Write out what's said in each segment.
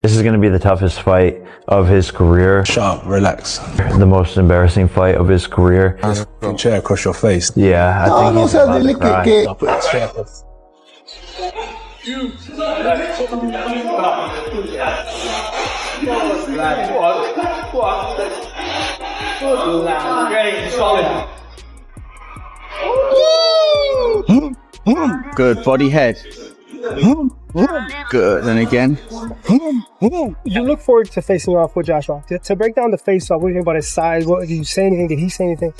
This is going to be the toughest fight of his career. Sharp, relax. The most embarrassing fight of his career. Chair across your face. Yeah, I think he's about to cry. I'll put the chair across. Good body head. Good, and again. You look forward to facing off with Joshua. To break down the face-off, what do you think about his size? What, did you say anything? Did he say anything?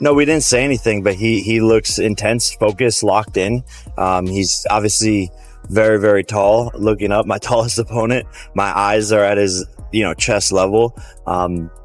No, we didn't say anything, but he looks intense, focused, locked in. He's obviously very, very tall. Looking up, my tallest opponent. My eyes are at his, chest level.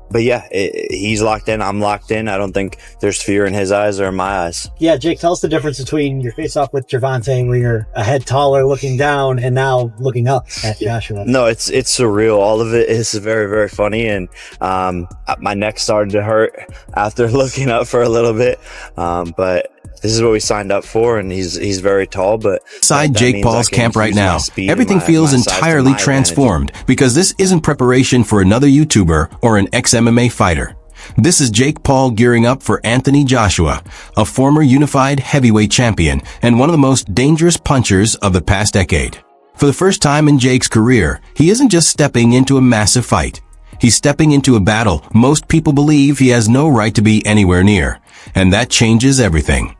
But yeah, he's locked in. I'm locked in. I don't think there's fear in his eyes or in my eyes. Yeah, Jake, tell us the difference between your face-off with Gervonta, where you're a head taller looking down, and now looking up at Joshua. No, it's surreal. All of it is very, very funny. And my neck started to hurt after looking up for a little bit. But this is what we signed up for, and he's very tall, but inside Jake Paul's camp right now, everything feels entirely transformed because this isn't preparation for another YouTuber or an ex-MMA fighter. This is Jake Paul gearing up for Anthony Joshua, a former unified heavyweight champion and one of the most dangerous punchers of the past decade. For the first time in Jake's career, he isn't just stepping into a massive fight. He's stepping into a battle most people believe he has no right to be anywhere near, and that changes everything.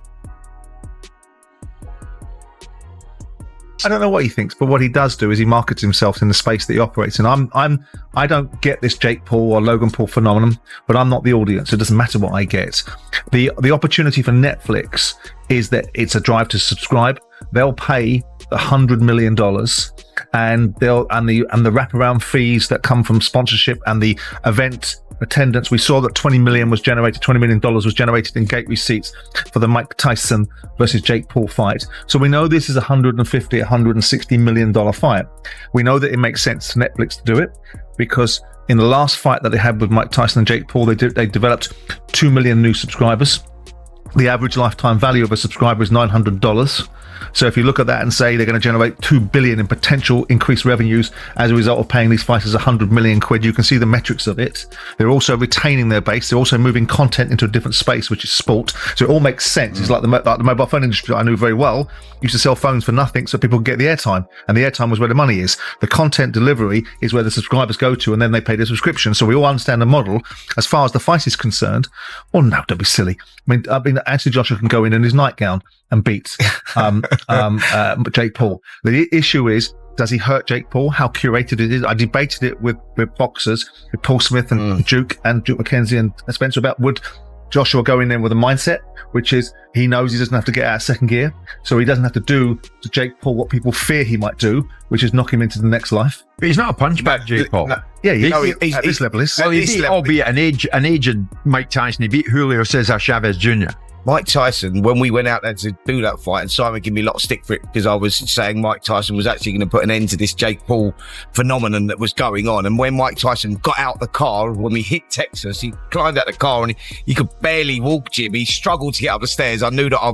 I don't know what he thinks, but what he does do is he markets himself in the space that he operates in. I don't get this Jake Paul or Logan Paul phenomenon, but I'm not the audience. It doesn't matter what I get. The opportunity for Netflix is that it's a drive to subscribe. They'll pay $100 million, and the wraparound fees that come from sponsorship and the event attendance. We saw that $20 million was generated in gate receipts for the Mike Tyson versus Jake Paul fight. So we know this is $160 million fight. We know that it makes sense to Netflix to do it because in the last fight that they had with Mike Tyson and Jake Paul, they developed 2 million new subscribers. The average lifetime value of a subscriber is $900. So if you look at that and say they're going to generate $2 billion in potential increased revenues as a result of paying these fighters 100 million quid, you can see the metrics of it. They're also retaining their base. They're also moving content into a different space, which is sport. So it all makes sense. It's like the mobile phone industry I knew very well used to sell phones for nothing so people could get the airtime, and the airtime was where the money is. The content delivery is where the subscribers go to, and then they pay their subscription. So we all understand the model. As far as the fight is concerned, well, no, don't be silly. I mean, Anthony Joshua can go in his nightgown and beat Jake Paul. The issue is, does he hurt Jake Paul? How curated it is? I debated it with boxers, with Paul Smith and Duke McKenzie and Spencer, about would Joshua go in there with a mindset, which is he knows he doesn't have to get out of second gear, so he doesn't have to do to Jake Paul what people fear he might do, which is knock him into the next life. But he's not a punchback, Jake Paul. Yeah, at this level is. Well, he beat, albeit an aged Mike Tyson, he beat Julio Cesar Chavez Jr. Mike Tyson, when we went out there to do that fight, and Simon gave me a lot of stick for it because I was saying Mike Tyson was actually going to put an end to this Jake Paul phenomenon that was going on. And when Mike Tyson got out the car, when we hit Texas, he climbed out the car and he could barely walk, Jim. He struggled to get up the stairs. I knew that I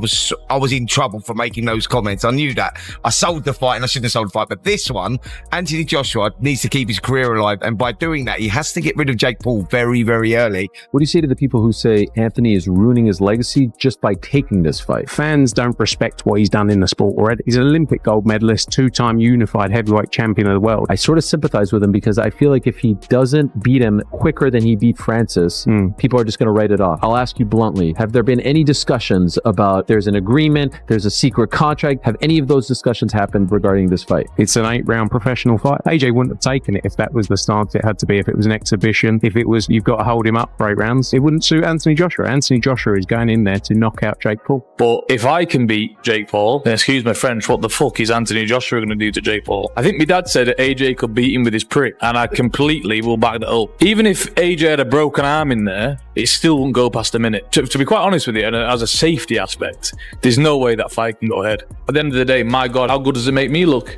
was in trouble for making those comments. I knew that. I sold the fight and I shouldn't have sold the fight. But this one, Anthony Joshua needs to keep his career alive. And by doing that, he has to get rid of Jake Paul very, very early. What do you say to the people who say Anthony is ruining his legacy just by taking this fight? Fans don't respect what he's done in the sport already. He's an Olympic gold medalist, 2-time unified heavyweight champion of the world. I sort of sympathize with him because I feel like if he doesn't beat him quicker than he beat Francis, people are just going to write it off. I'll ask you bluntly, have there been any discussions about there's an agreement, there's a secret contract? Have any of those discussions happened regarding this fight? It's an 8-round professional fight. AJ wouldn't have taken it if that was the stance it had to be, if it was an exhibition, if it was you've got to hold him up for 8 rounds. It wouldn't suit Anthony Joshua. Anthony Joshua is going in there to knock out Jake Paul. But if I can beat Jake Paul, then excuse my French, what the fuck is Anthony Joshua going to do to Jake Paul? I think my dad said that AJ could beat him with his prick, and I completely will back that up. Even if AJ had a broken arm in there, it still wouldn't go past a minute. To be quite honest with you, and as a safety aspect, there's no way that fight can go ahead. At the end of the day, my God, how good does it make me look?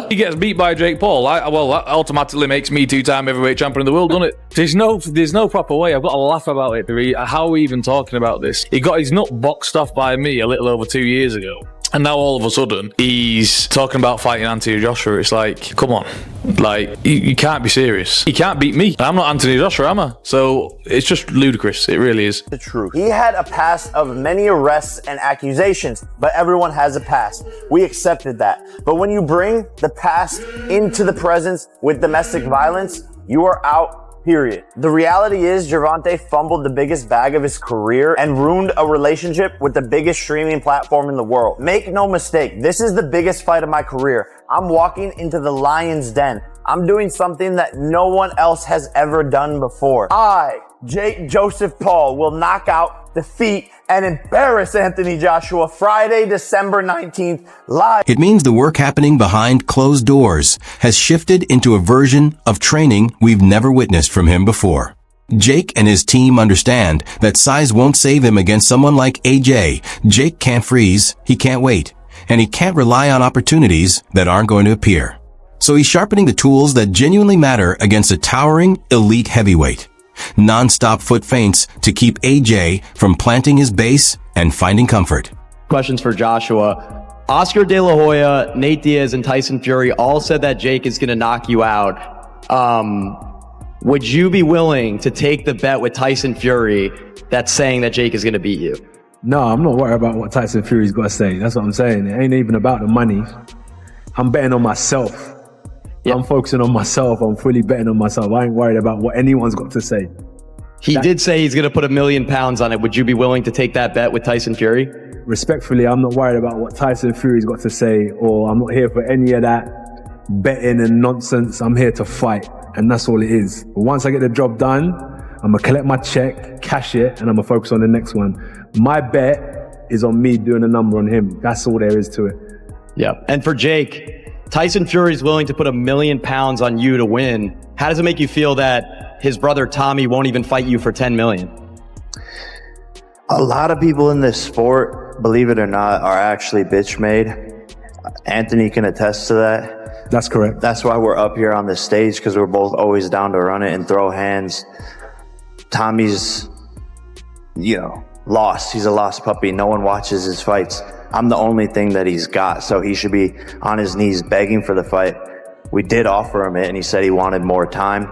He gets beat by Jake Paul. Well, that automatically makes me 2-time heavyweight champion of the world, doesn't it? There's no proper way. I've got to laugh about it. How are we even talking about this? He got his nut boxed off by me a little over 2 years ago. And now all of a sudden, he's talking about fighting Anthony Joshua. It's like, come on. Like, you can't be serious. He can't beat me. I'm not Anthony Joshua, am I? So it's just ludicrous. It really is. The truth. He had a past of many arrests and accusations, but everyone has a past. We accepted that. But when you bring the past into the presence with domestic violence, you are out. Period. The reality is Gervonta fumbled the biggest bag of his career and ruined a relationship with the biggest streaming platform in the world. Make no mistake, this is the biggest fight of my career. I'm walking into the lion's den. I'm doing something that no one else has ever done before. I, AJvsPaul, will knock out, defeat, and embarrass Anthony Joshua Friday, December 19th, live. It means the work happening behind closed doors has shifted into a version of training we've never witnessed from him before. Jake and his team understand that size won't save him against someone like AJ. Jake can't freeze, he can't wait, and he can't rely on opportunities that aren't going to appear. So he's sharpening the tools that genuinely matter against a towering elite heavyweight. Non-stop foot feints to keep AJ from planting his base and finding comfort. Questions for Joshua. Oscar De La Hoya, Nate Diaz, and Tyson Fury all said that Jake is going to knock you out. Would you be willing to take the bet with Tyson Fury that's saying that Jake is going to beat you? No, I'm not worried about what Tyson Fury's got to say. That's what I'm saying. It ain't even about the money. I'm betting on myself. Yep. I'm focusing on myself. I'm fully betting on myself. I ain't worried about what anyone's got to say. He did say he's going to put £1 million on it. Would you be willing to take that bet with Tyson Fury? Respectfully, I'm not worried about what Tyson Fury's got to say, or I'm not here for any of that betting and nonsense. I'm here to fight, and that's all it is. But once I get the job done, I'm going to collect my check, cash it, and I'm going to focus on the next one. My bet is on me doing a number on him. That's all there is to it. Yeah. And for Jake, Tyson Fury is willing to put £1 million on you to win. How does it make you feel that his brother Tommy won't even fight you for $10 million? A lot of people in this sport, believe it or not, are actually bitch made. Anthony can attest to that. That's correct. That's why we're up here on this stage, because we're both always down to run it and throw hands. Tommy's, lost. He's a lost puppy. No one watches his fights. I'm the only thing that he's got, so he should be on his knees begging for the fight. We did offer him it, and he said he wanted more time.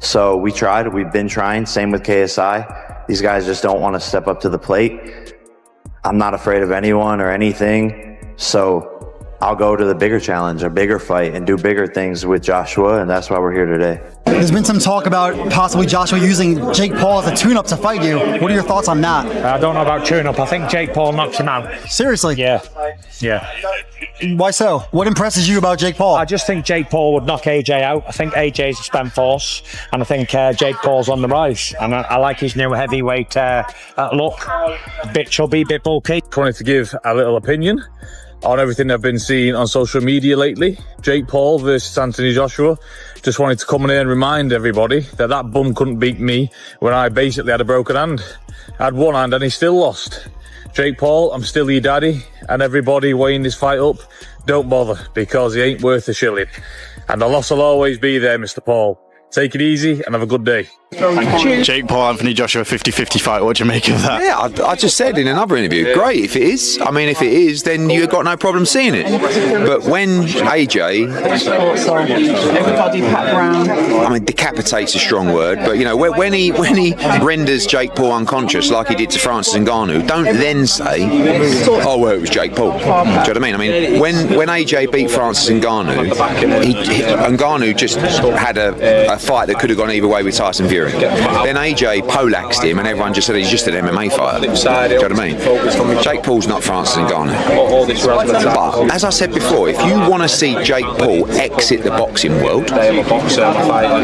So we tried. We've been trying. Same with KSI. These guys just don't want to step up to the plate. I'm not afraid of anyone or anything, so I'll go to the bigger challenge, a bigger fight, and do bigger things with Joshua, and that's why we're here today. There's been some talk about possibly Joshua using Jake Paul as a tune-up to fight you. What are your thoughts on that? I don't know about tune-up. I think Jake Paul knocks him out. Seriously? Yeah. Why so? What impresses you about Jake Paul? I just think Jake Paul would knock AJ out. I think AJ's a spent force, and I think Jake Paul's on the rise. And I like his new heavyweight look. A bit chubby, bit bulky. Wanted to give a little opinion on everything I've been seeing on social media lately. Jake Paul versus Anthony Joshua. Just wanted to come in here and remind everybody that bum couldn't beat me when I basically had a broken hand. I had one hand and he still lost. Jake Paul, I'm still your daddy, and everybody weighing this fight up, don't bother, because he ain't worth a shilling. And the loss will always be there, Mr. Paul. Take it easy and have a good day. Jake Paul, Anthony Joshua, 50-50 fight. What do you make of that? Yeah, I just said in another interview, great if it is. I mean, if it is, then you've got no problem seeing it. But when AJ, I mean, decapitate's a strong word, but when he renders Jake Paul unconscious like he did to Francis Ngannou, don't then say, oh well, it was Jake Paul. Do you know what I mean? I mean, when AJ beat Francis Ngannou, Ngannou just had a fight that could have gone either way with Tyson Fury. Then AJ poleaxed him, and everyone just said he's just an MMA fighter. Do you know what I mean? Jake Paul's not Francis Ngannou. But as I said before, if you want to see Jake Paul exit the boxing world,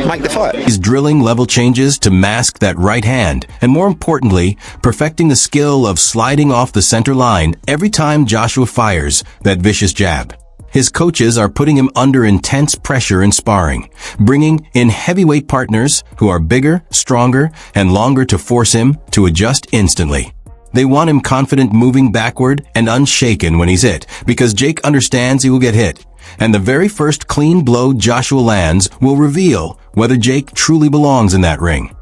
make the fight. He's drilling level changes to mask that right hand, and more importantly, perfecting the skill of sliding off the center line every time Joshua fires that vicious jab. His coaches are putting him under intense pressure in sparring, bringing in heavyweight partners who are bigger, stronger, and longer to force him to adjust instantly. They want him confident moving backward and unshaken when he's hit, because Jake understands he will get hit. And the very first clean blow Joshua lands will reveal whether Jake truly belongs in that ring.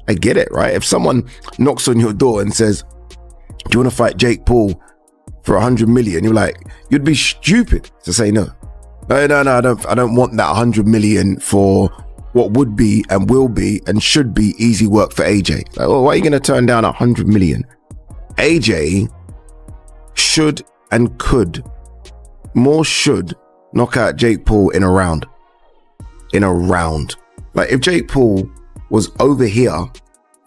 I get it, right? If someone knocks on your door and says, do you want to fight Jake Paul for 100 million, you're like, you'd be stupid to say no. No, I don't want that 100 million for what would be and will be and should be easy work for AJ. Like, well, why are you going to turn down 100 million? AJ should and could, more should, knock out Jake Paul in a round. Like, if Jake Paul was over here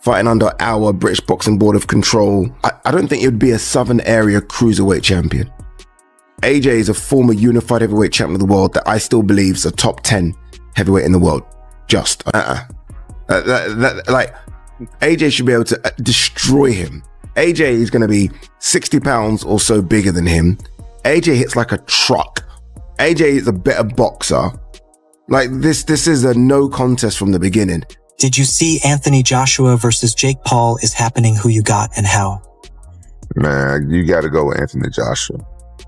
fighting under our British Boxing Board of Control, I don't think it would be a Southern Area Cruiserweight champion. AJ is a former unified heavyweight champion of the world that I still believe is a top 10 heavyweight in the world. Like, AJ should be able to destroy him. AJ is going to be 60 pounds or so bigger than him. AJ hits like a truck. AJ is a better boxer. Like, this is a no contest from the beginning. Did you see Anthony Joshua versus Jake Paul is happening? Who you got and how? Man, you got to go with Anthony Joshua.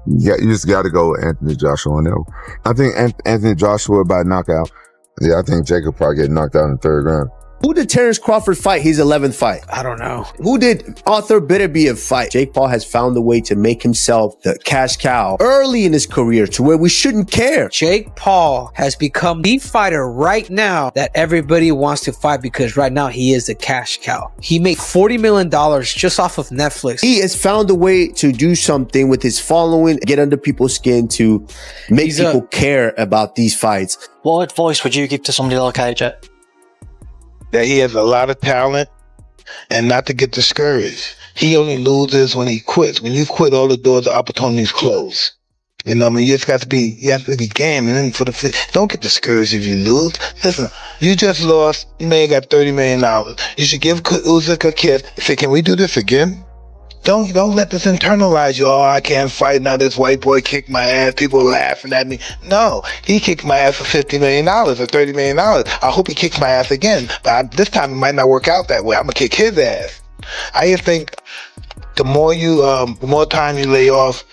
You just got to go with Anthony Joshua on that. I think Anthony Joshua by knockout. Yeah, I think Jake will probably get knocked out in the third round. Who did Terrence Crawford fight his 11th fight? I don't know. Who did Arthur Beterbiev fight? Jake Paul has found a way to make himself the cash cow early in his career to where we shouldn't care. Jake Paul has become the fighter right now that everybody wants to fight because right now he is the cash cow. He made $40 million just off of Netflix. He has found a way to do something with his following, get under people's skin to make people care about these fights. What advice would you give to somebody like AJ? That he has a lot of talent and not to get discouraged. He only loses when he quits. When you quit, all the doors of opportunities close. You know what I mean? You have to be game. And then don't get discouraged if you lose. Listen, you just lost. You may have got $30 million. You should give Usyk a kiss. Say, can we do this again? Don't let this internalize you. Oh, I can't fight now. This white boy kicked my ass. People laughing at me. No, he kicked my ass for $50 million or $30 million. I hope he kicks my ass again. But this time it might not work out that way. I'm gonna kick his ass. I just think the more time you lay off,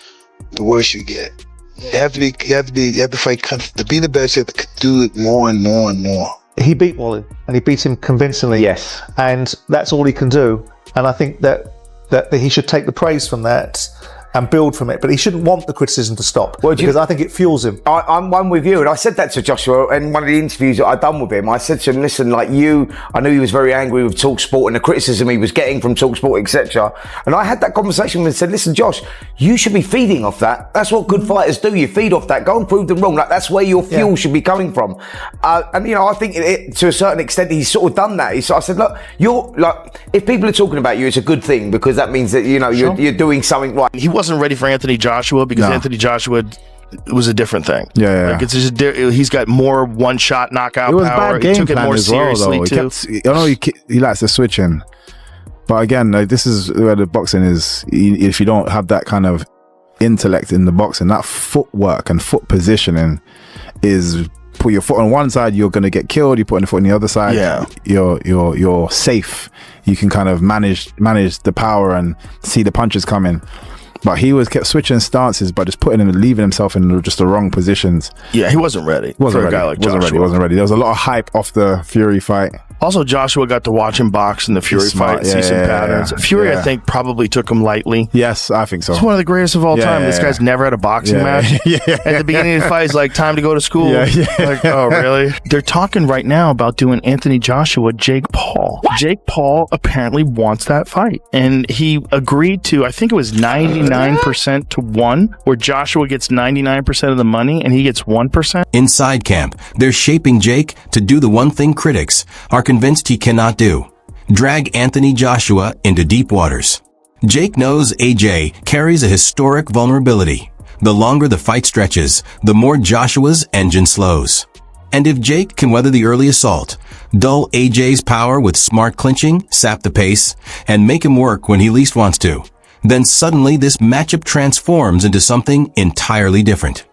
the worse you get. You have to fight to be the best. You have to do it more and more and more. He beat Wally, and he beat him convincingly. Yes, and that's all he can do. And I think that he should take the praise from that and build from it, but he shouldn't want the criticism to stop because I think it fuels him. I'm one with you, and I said that to Joshua in one of the interviews that I'd done with him. I said to him, listen, like I knew he was very angry with TalkSport and the criticism he was getting from TalkSport, etc. And I had that conversation with him and said, listen, Josh, you should be feeding off that. That's what good fighters do. You feed off that. Go and prove them wrong. Like, that's where your fuel should be coming from. And I think to a certain extent, he's sort of done that. I said, look, if people are talking about you, it's a good thing because that means that, you're doing something right. He wasn't ready for Anthony Joshua because Anthony Joshua was a different thing. Yeah. Like, it's just he's got more one-shot knockout it was power. Bad game he took it plan more as well, seriously though. I know he likes to switch in, but again, like, this is where the boxing is. If you don't have that kind of intellect in the boxing, that footwork and foot positioning is. Put your foot on one side, you're going to get killed. You put your foot on the other side, you're safe. You can kind of manage the power and see the punches coming. But he kept switching stances, but just leaving himself in just the wrong positions. Yeah, he wasn't ready. Wasn't for a guy like Joshua. Wasn't ready. There was a lot of hype off the Fury fight. Also, Joshua got to watch him box in the Fury fight, see some patterns. Fury, I think, probably took him lightly. Yes, I think so. He's one of the greatest of all time. This guy's never had a boxing match. At the beginning of the fight, he's like, time to go to school. Like, oh, really? They're talking right now about doing Anthony Joshua, Jake Paul. What? Jake Paul apparently wants that fight. And he agreed to, I think it was 99% to 1, where Joshua gets 99% of the money and he gets 1%. Inside camp, they're shaping Jake to do the one thing critics are convinced he cannot do: drag Anthony Joshua into deep waters. Jake knows AJ carries a historic vulnerability. The longer the fight stretches, the more Joshua's engine slows. And if Jake can weather the early assault, dull AJ's power with smart clinching, sap the pace, and make him work when he least wants to, then suddenly this matchup transforms into something entirely different.